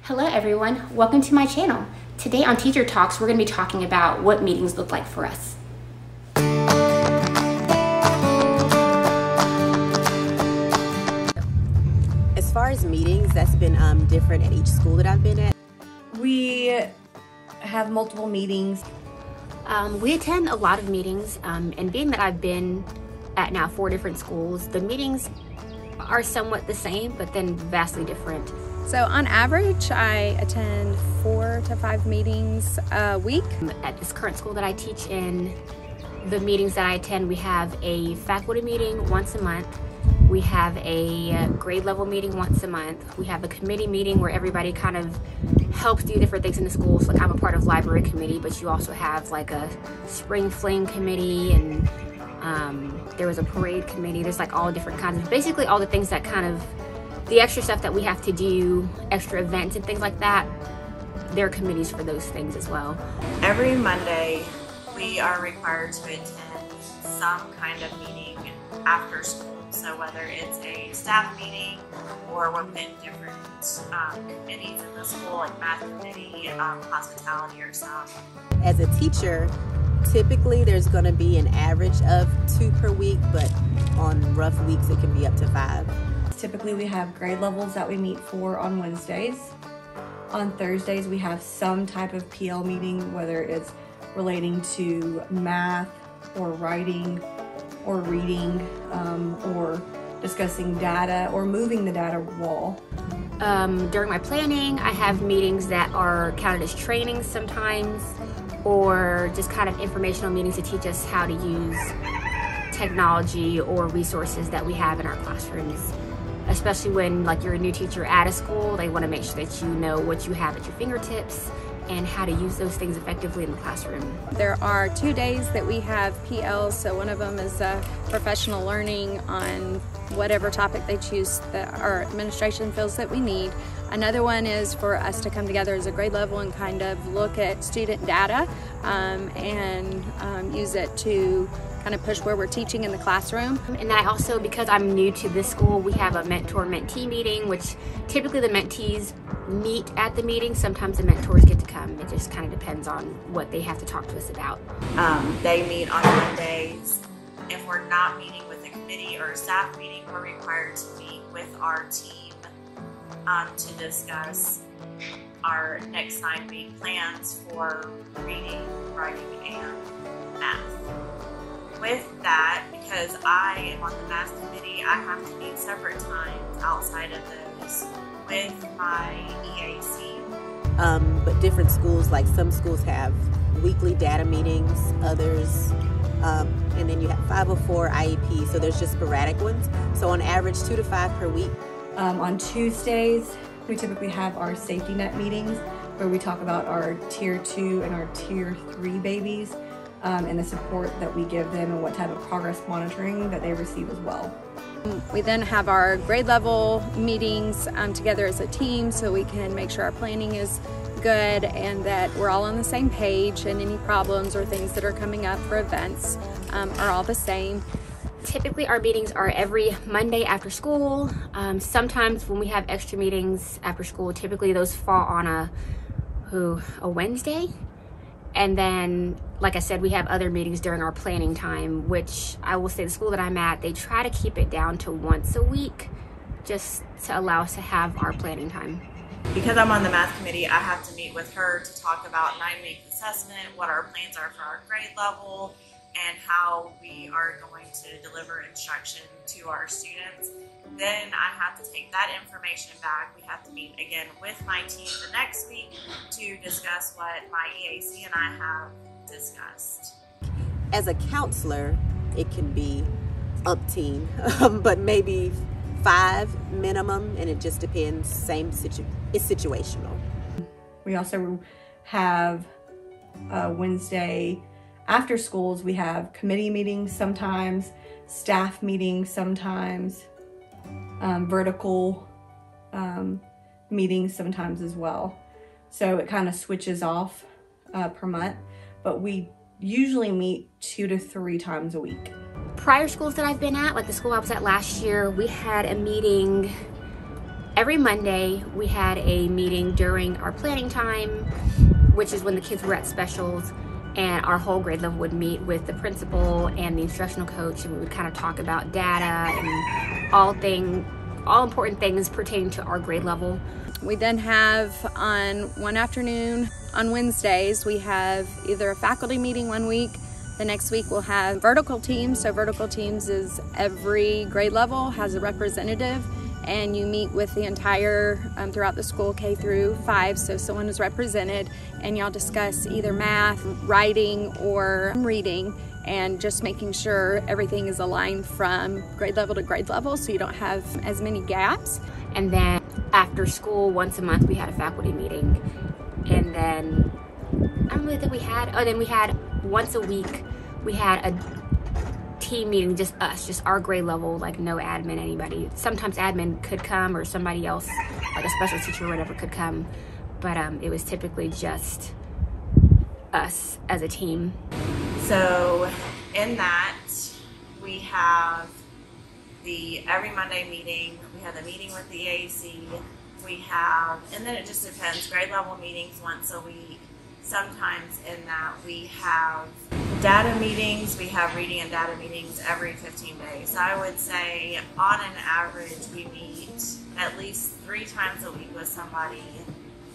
Hello everyone, welcome to my channel. Today on Teacher Talks, we're going to be talking about what meetings look like for us. As far as meetings, that's been different at each school that I've been at. We have multiple meetings. We attend a lot of meetings, and being that I've been at now 4 different schools, the meetings are somewhat the same, but then vastly different. So on average, I attend 4 to 5 meetings a week. At this current school that I teach in, the meetings that I attend, we have a faculty meeting once a month. We have a grade level meeting once a month. We have a committee meeting where everybody kind of helps do different things in the school. So like I'm a part of library committee, but you also have like a spring fling committee, and there was a parade committee. There's like all different kinds of, basically all the things that kind of, the extra stuff that we have to do, extra events and things like that, there are committees for those things as well. Every Monday, we are required to attend some kind of meeting after school. So whether it's a staff meeting or we're put in different committees in the school, like math committee, hospitality, or some. As a teacher, typically there's going to be an average of 2 per week, but on rough weeks it can be up to 5. Typically we have grade levels that we meet for on Wednesdays. On Thursdays we have some type of PL meeting, whether it's relating to math or writing or reading or discussing data or moving the data wall. During my planning, I have meetings that are counted as trainings sometimes, or just kind of informational meetings to teach us how to use technology or resources that we have in our classrooms. Especially when like you're a new teacher at a school, they want to make sure that you know what you have at your fingertips and how to use those things effectively in the classroom. There are 2 days that we have PLs, so one of them is professional learning on whatever topic they choose that our administration feels that we need. Another one is for us to come together as a grade level and kind of look at student data and use it to kind of push where we're teaching in the classroom. And then I also, because I'm new to this school, we have a mentor-mentee meeting, which typically the mentees meet at the meeting. Sometimes the mentors get to come. It just kind of depends on what they have to talk to us about. They meet on Mondays. If we're not meeting with a committee or a staff meeting, we're required to meet with our team to discuss our next 9-week plans for reading, writing, and math. With that, because I am on the math committee, I have to meet separate times outside of those with my EAC. But different schools, like some schools have weekly data meetings, others, and then you have 504 IEP, so there's just sporadic ones. So on average, 2 to 5 per week. On Tuesdays, we typically have our safety net meetings where we talk about our tier 2 and our tier 3 babies. And the support that we give them and what type of progress monitoring that they receive as well. We then have our grade level meetings together as a team so we can make sure our planning is good and that we're all on the same page, and any problems or things that are coming up for events are all the same. Typically our meetings are every Monday after school. Sometimes when we have extra meetings after school, typically those fall on a Wednesday. And then, like I said, we have other meetings during our planning time, which I will say the school that I'm at, they try to keep it down to once a week just to allow us to have our planning time. Because I'm on the math committee, I have to meet with her to talk about 9-week assessment, what our plans are for our grade level, and how we are going to deliver instruction to our students. Then I have to take that information back. We have to meet again with my team the next week to discuss what my EAC and I have discussed. As a counselor, it can be up-teen, but maybe 5 minimum, and it just depends. It's situational. We also have Wednesday after schools, we have committee meetings sometimes, staff meetings sometimes, vertical meetings sometimes as well. So it kind of switches off per month, but we usually meet 2 to 3 times a week. Prior schools that I've been at, like the school I was at last year, we had a meeting every Monday we had a meeting during our planning time, which is when the kids were at specials, and our whole grade level would meet with the principal and the instructional coach, and we would kind of talk about data and all important things pertaining to our grade level. We then have on one afternoon on Wednesdays, we have either a faculty meeting one week. The next week we'll have vertical teams. So vertical teams is every grade level has a representative, and you meet with the entire throughout the school K through 5. So someone is represented, and y'all discuss either math, writing, or reading, and just making sure everything is aligned from grade level to grade level so you don't have as many gaps. And then after school, once a month, we had a faculty meeting. And then, I don't really think we had, then we had once a week, we had a team meeting, just us, just our grade level, like no admin, anybody. Sometimes admin could come, or somebody else, like a special teacher or whatever, could come. But it was typically just us as a team. So in that, we have the every Monday meeting, we have the meeting with the AAC, we have, and then it just depends, grade level meetings once a week. Sometimes in that we have data meetings, we have reading and data meetings every 15 days. So I would say on an average we meet at least 3 times a week with somebody,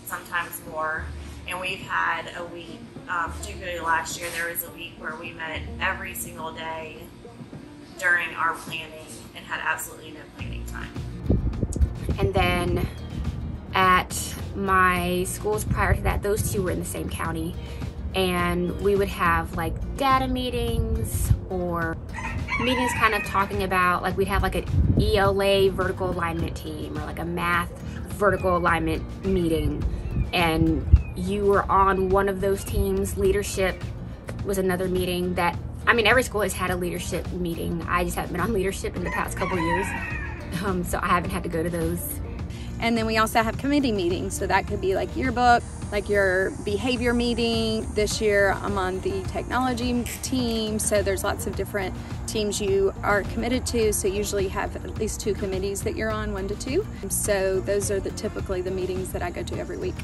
sometimes more. And we've had a week, particularly last year, there was a week where we met every single day during our planning and had absolutely no planning time. And then at my schools prior to that, those two were in the same county, and we would have like data meetings or meetings kind of talking about, like we'd have like an ELA vertical alignment team or like a math vertical alignment meeting, and you were on one of those teams. Leadership was another meeting that, I mean, every school has had a leadership meeting. I just haven't been on leadership in the past couple years, so I haven't had to go to those. And then we also have committee meetings. So that could be like yearbook, like your behavior meeting. This year I'm on the technology team. So there's lots of different teams you are committed to. So usually you have at least 2 committees that you're on, 1 to 2. So those are typically the meetings that I go to every week.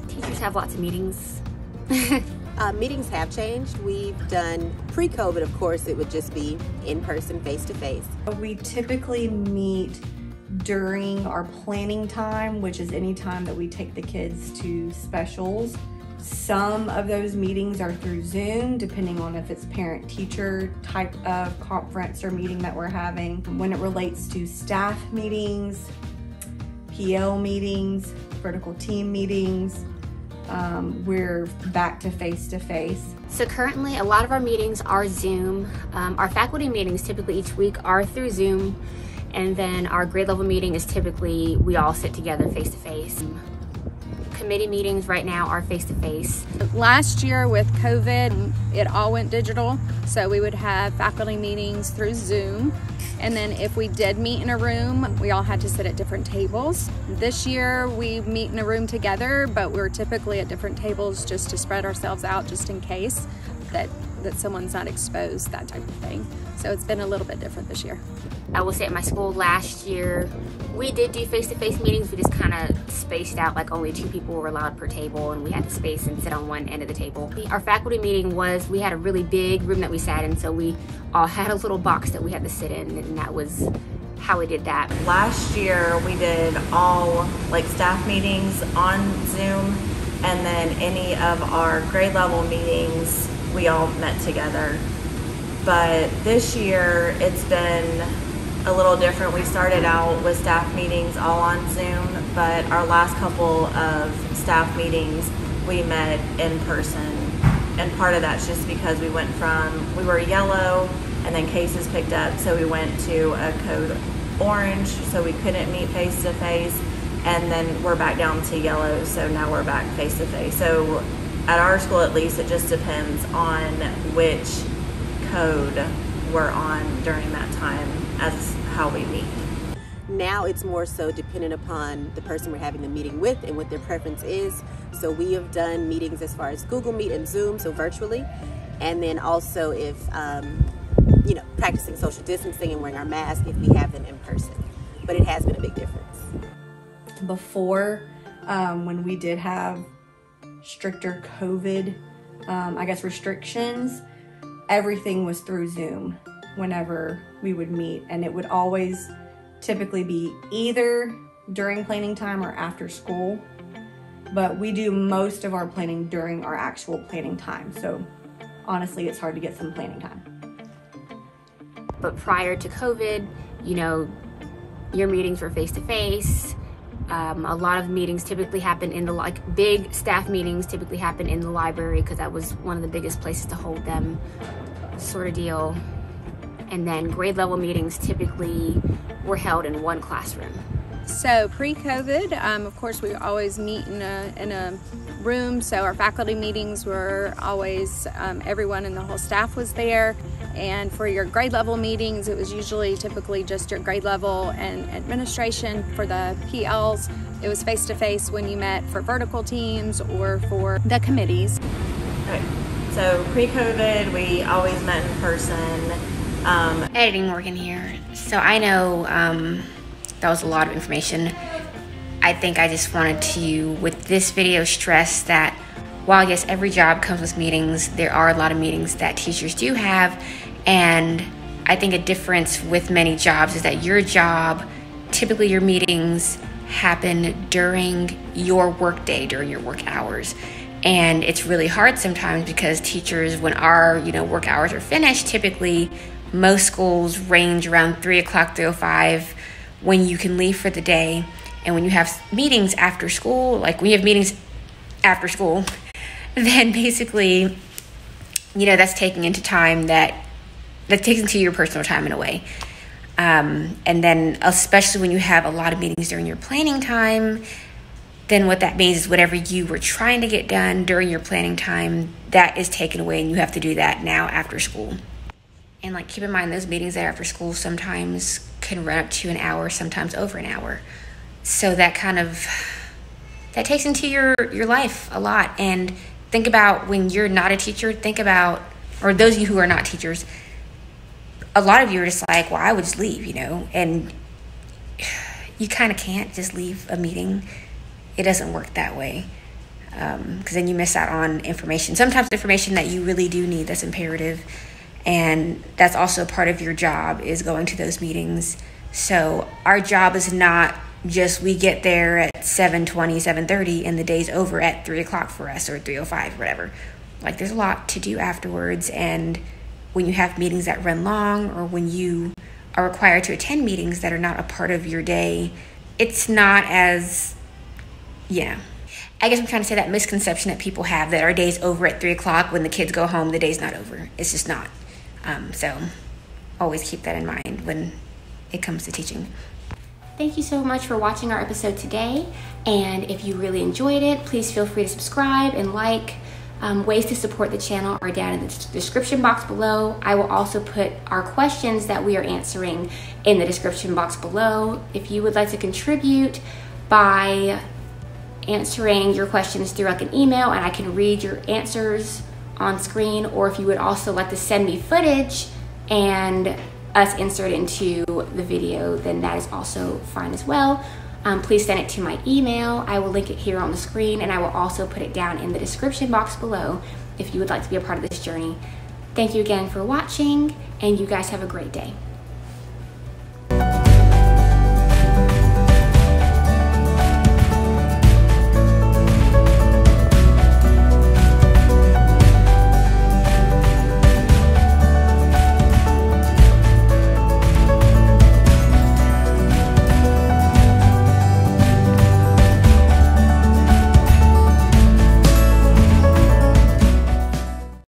Teachers have lots of meetings. Meetings have changed. We've done, pre-COVID, of course, it would just be in person, face-to-face. We typically meet during our planning time, which is any time that we take the kids to specials. Some of those meetings are through Zoom, depending on if it's parent-teacher type of conference or meeting that we're having. When it relates to staff meetings, PL meetings, vertical team meetings, we're back to face-to-face. So currently a lot of our meetings are Zoom. Our faculty meetings typically each week are through Zoom, and then our grade level meeting is typically we all sit together face-to-face. Committee meetings right now are face-to-face. Last year with COVID, it all went digital, so we would have faculty meetings through Zoom. And then if we did meet in a room, we all had to sit at different tables. This year we meet in a room together, but we're typically at different tables just to spread ourselves out, just in case that someone's not exposed, that type of thing. So it's been a little bit different this year. I will say at my school last year, we did do face-to-face meetings. We just kind of spaced out, like only 2 people were allowed per table, and we had to space and sit on one end of the table. Our faculty meeting was, we had a really big room that we sat in, so we all had a little box that we had to sit in, and that was how we did that. Last year we did all like staff meetings on Zoom, and then any of our grade level meetings we all met together. But this year it's been a little different. We started out with staff meetings all on Zoom, but our last couple of staff meetings we met in person. And part of that's just because we were yellow and then cases picked up, so we went to a code orange, so we couldn't meet face to face, and then we're back down to yellow, so now we're back face to face. So at our school at least, it just depends on which code we're on during that time as how we meet. Now it's more so dependent upon the person we're having the meeting with and what their preference is. So we have done meetings as far as Google Meet and Zoom, so virtually, and then also if practicing social distancing and wearing our mask if we have them in person. But it has been a big difference. Before, when we did have stricter COVID, I guess, restrictions, everything was through Zoom whenever we would meet, and it would always typically be either during planning time or after school, but we do most of our planning during our actual planning time, so honestly it's hard to get some planning time. But prior to COVID, you know, your meetings were face-to-face. A lot of meetings typically happen in the, big staff meetings typically happen in the library because that was one of the biggest places to hold them, sort of deal. And then grade level meetings typically were held in one classroom. So pre-COVID, of course, we always meet in a room. So our faculty meetings were always, everyone in the whole staff was there. And for your grade level meetings, it was usually typically just your grade level and administration. For the PLs, it was face-to-face when you met for vertical teams or for the committees. Okay, so pre-COVID, we always met in person. Editing Morgan here. So I know that was a lot of information. I think I just wanted to, with this video, stress that while yes, every job comes with meetings, there are a lot of meetings that teachers do have. And I think a difference with many jobs is that your job, typically your meetings happen during your work day, during your work hours. And it's really hard sometimes because teachers, when our work hours are finished, typically most schools range around 3 o'clock, 3:05 when you can leave for the day. And when you have meetings after school, like when you have meetings after school, then basically, that's taking into time that takes into your personal time in a way. And then especially when you have a lot of meetings during your planning time, then what that means is whatever you were trying to get done during your planning time, that is taken away and you have to do that now after school. And keep in mind, those meetings that are after school sometimes can run up to an hour, sometimes over an hour. So that takes into your life a lot. And think about when you're not a teacher, or those of you who are not teachers, a lot of you are just like, well, I would just leave, and you kind of can't just leave a meeting. It doesn't work that way, because then you miss out on information. Sometimes information that you really do need, that's imperative, and that's also part of your job, is going to those meetings. So our job is not just we get there at 7:20, 7:30, and the day's over at 3 o'clock for us, or 3:05, whatever. There's a lot to do afterwards, and when you have meetings that run long, or when you are required to attend meetings that are not a part of your day, it's not as, I guess I'm trying to say that misconception that people have that our day's over at 3 o'clock, when the kids go home, the day's not over. It's just not. So always keep that in mind when it comes to teaching. Thank you so much for watching our episode today. And if you really enjoyed it, please feel free to subscribe and like. Ways to support the channel are down in the description box below. I will also put our questions that we are answering in the description box below. If you would like to contribute by answering your questions through an email, and I can read your answers on screen, or if you would also like to send me footage and us insert into the video, then that is also fine as well. Please send it to my email. I will link it here on the screen, and I will also put it down in the description box below if you would like to be a part of this journey. Thank you again for watching, and you guys have a great day.